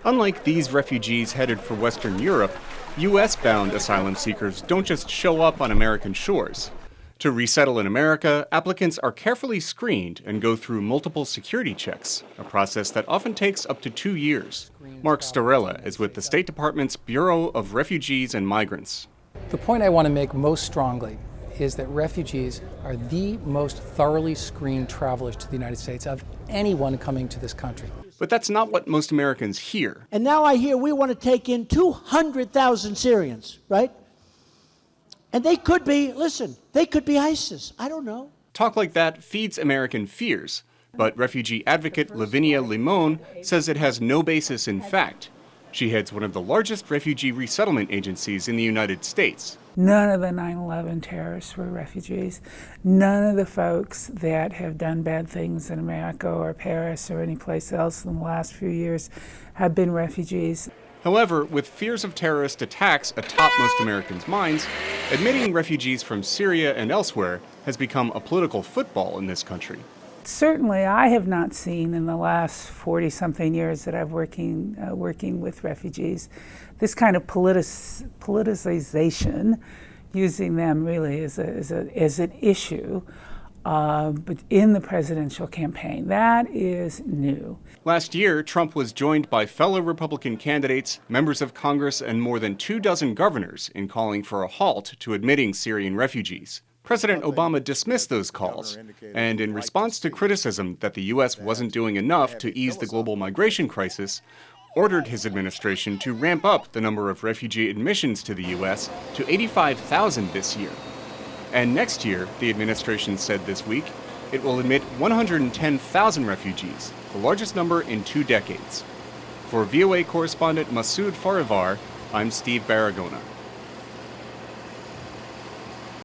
Unlike these refugees headed for Western Europe, U.S.-bound asylum seekers don't just show up on American shores. To resettle in America, applicants are carefully screened and go through multiple security checks, a process that often takes up to 2 years. Mark Storella is with the State Department's Bureau of Refugees and Migrants. The point I want to make most strongly is that refugees are the most thoroughly screened travelers to the United States of anyone coming to this country. But that's not what most Americans hear. And now I hear we want to take in 200,000 Syrians, right? And they could be, listen, they could be ISIS. I don't know. Talk like that feeds American fears. But refugee advocate Lavinia Limon says it has no basis in fact. She heads one of the largest refugee resettlement agencies in the United States. None of the 9/11 terrorists were refugees. None of the folks that have done bad things in America or Paris or any place else in the last few years have been refugees. However, with fears of terrorist attacks atop most Americans' minds, admitting refugees from Syria and elsewhere has become a political football in this country. Certainly, I have not seen in the last 40-something years that I've working with refugees this kind of politicization, using them really as an issue, but in the presidential campaign. That is new. Last year, Trump was joined by fellow Republican candidates, members of Congress, and more than 24 governors in calling for a halt to admitting Syrian refugees. President Obama dismissed those calls, and in response to criticism that the U.S. wasn't doing enough to ease the global migration crisis, ordered his administration to ramp up the number of refugee admissions to the U.S. to 85,000 this year. And next year, the administration said this week, it will admit 110,000 refugees, the largest number in 2 decades. For VOA correspondent Masood Farivar, I'm Steve Baragona.